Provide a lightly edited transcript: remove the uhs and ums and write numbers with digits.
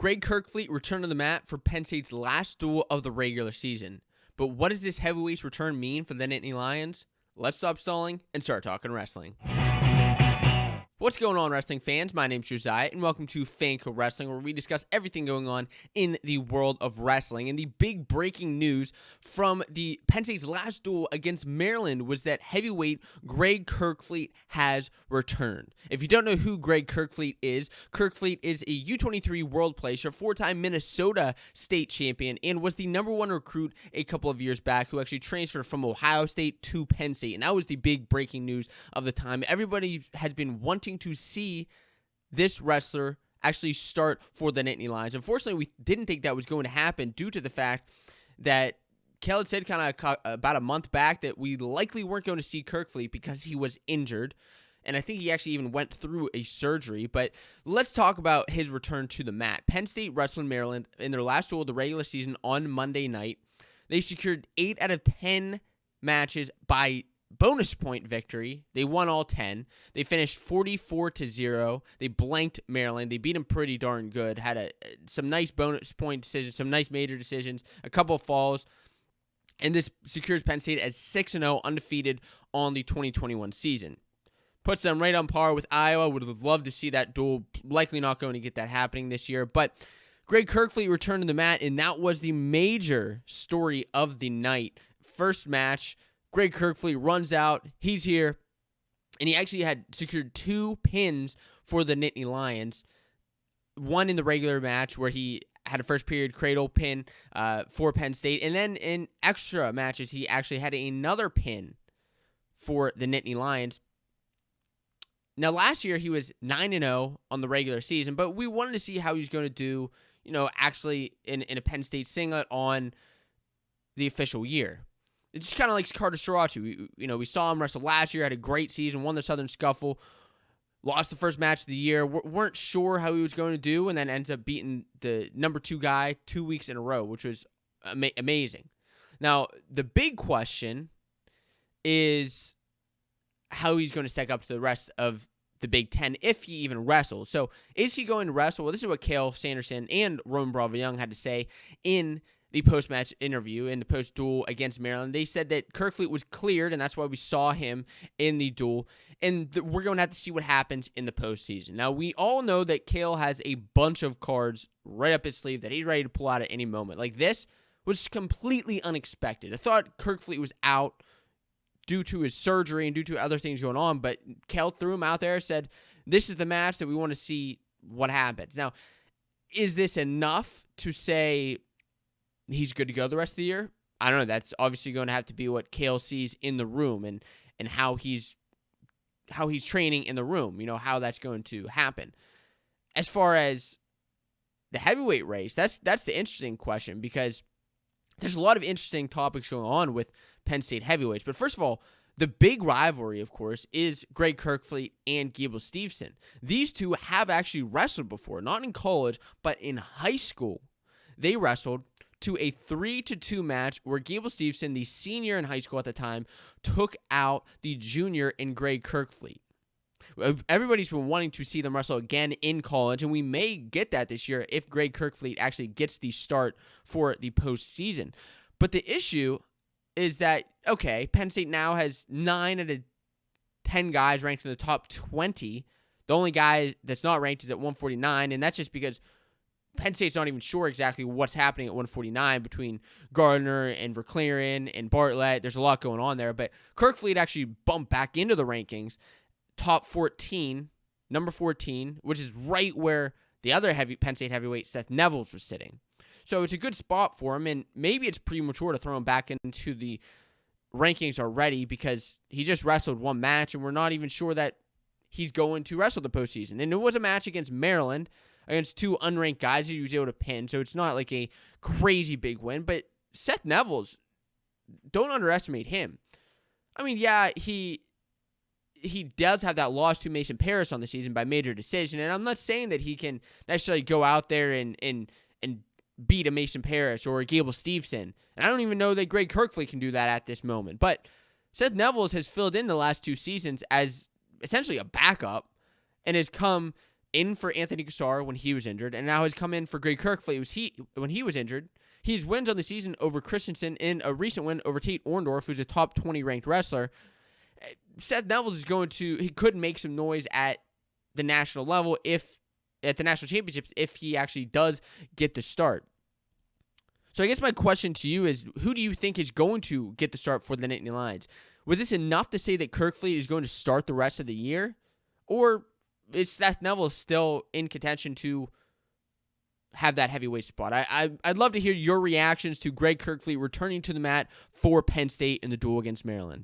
Greg Kerkvliet returned to the mat for Penn State's last duel of the regular season. But what does this heavyweight's return mean for the Nittany Lions? Let's stop stalling and start talking wrestling. What's going on, wrestling fans? My name's Josiah, and welcome to Fanco Wrestling, where we discuss everything going on in the world of wrestling. And the big breaking news from the Penn State's last duel against Maryland was that heavyweight Greg Kerkvliet has returned. If you don't know who Greg Kerkvliet is a U23 world placer, four-time Minnesota state champion, and was the number one recruit a couple of years back who actually transferred from Ohio State to Penn State. And that was the big breaking news of the time. Everybody has been wanting to see this wrestler actually start for the Nittany Lions. Unfortunately, we didn't think that was going to happen due to the fact that Kel had said kind of about a month back that we likely weren't going to see Kerkvliet because he was injured. And I think he actually even went through a surgery. But let's talk about his return to the mat. Penn State wrestled Maryland in their last duel of the regular season on Monday night. They secured 8 out of 10 matches by bonus point victory. They won all 10. They finished 44-0. They blanked Maryland. They beat them pretty darn good. Had some nice bonus point decisions, some nice major decisions, a couple of falls. And this secures Penn State as 6-0, undefeated on the 2021 season. Puts them right on par with Iowa. Would have loved to see that duel. Likely not going to get that happening this year. But Greg Kerkvliet returned to the mat, and that was the major story of the night. First match, Greg Kerkvliet runs out. He's here, and he actually had secured 2 pins for the Nittany Lions. One in the regular match where he had a first period cradle pin for Penn State, and then in extra matches, he actually had another pin for the Nittany Lions. Now, last year, he was 9-0 on the regular season, but we wanted to see how he was going to do, actually in a Penn State singlet on the official year. It's just kind of like Carter Srirachi. We saw him wrestle last year, had a great season, won the Southern Scuffle, lost the first match of the year, weren't sure how he was going to do, and then ends up beating the number 2 guy 2 weeks in a row, which was amazing. Now, the big question is how he's going to stack up to the rest of the Big Ten, if he even wrestles. So, is he going to wrestle? Well, this is what Cale Sanderson and Roman Bravo Young had to say in the post-match interview, in the post-duel against Maryland. They said that Kerkvliet was cleared, and that's why we saw him in the duel, and we're going to have to see what happens in the postseason. Now, we all know that Cale has a bunch of cards right up his sleeve that he's ready to pull out at any moment. Like, this was completely unexpected. I thought Kerkvliet was out due to his surgery and due to other things going on, but Cale threw him out there, said, this is the match that we want to see what happens. Now, is this enough to say he's good to go the rest of the year? I don't know. That's obviously going to have to be what Cale sees in the room and how he's training in the room, how that's going to happen. As far as the heavyweight race, that's the interesting question, because there's a lot of interesting topics going on with Penn State heavyweights. But first of all, the big rivalry, of course, is Greg Kerkvliet and Gable Steveson. These two have actually wrestled before, not in college, but in high school. They wrestled to a 3-2 match where Gable Steveson, the senior in high school at the time, took out the junior in Greg Kerkvliet. Everybody's been wanting to see them wrestle again in college, and we may get that this year if Greg Kerkvliet actually gets the start for the postseason. But the issue is that, okay, Penn State now has 9 out of 10 guys ranked in the top 20. The only guy that's not ranked is at 149, and that's just because Penn State's not even sure exactly what's happening at 149 between Gardner and Verclaren and Bartlett. There's a lot going on there, but Kerkvliet actually bumped back into the rankings, top 14, number 14, which is right where the other Penn State heavyweight, Seth Nevels, was sitting. So it's a good spot for him, and maybe it's premature to throw him back into the rankings already because he just wrestled one match, and we're not even sure that he's going to wrestle the postseason. And it was a match against Maryland, against 2 unranked guys he was able to pin, so it's not like a crazy big win. But Seth Nevels, don't underestimate him. I mean, yeah, he does have that loss to Mason Parris on the season by major decision, and I'm not saying that he can necessarily go out there and beat a Mason Parris or a Gable Steveson, and I don't even know that Greg Kerkvliet can do that at this moment. But Seth Nevels has filled in the last 2 seasons as essentially a backup and has come in for Anthony Cassar when he was injured, and now has come in for Greg Kerkvliet when he was injured. He has wins on the season over Christensen and a recent win over Tate Orndorff, who's a top 20 ranked wrestler. Seth Neville's he could make some noise at the national level at the national championships if he actually does get the start. So I guess my question to you is, who do you think is going to get the start for the Nittany Lions? Was this enough to say that Kerkvliet is going to start the rest of the year? Or is Seth Neville still in contention to have that heavyweight spot? I'd love to hear your reactions to Greg Kerkvliet returning to the mat for Penn State in the duel against Maryland.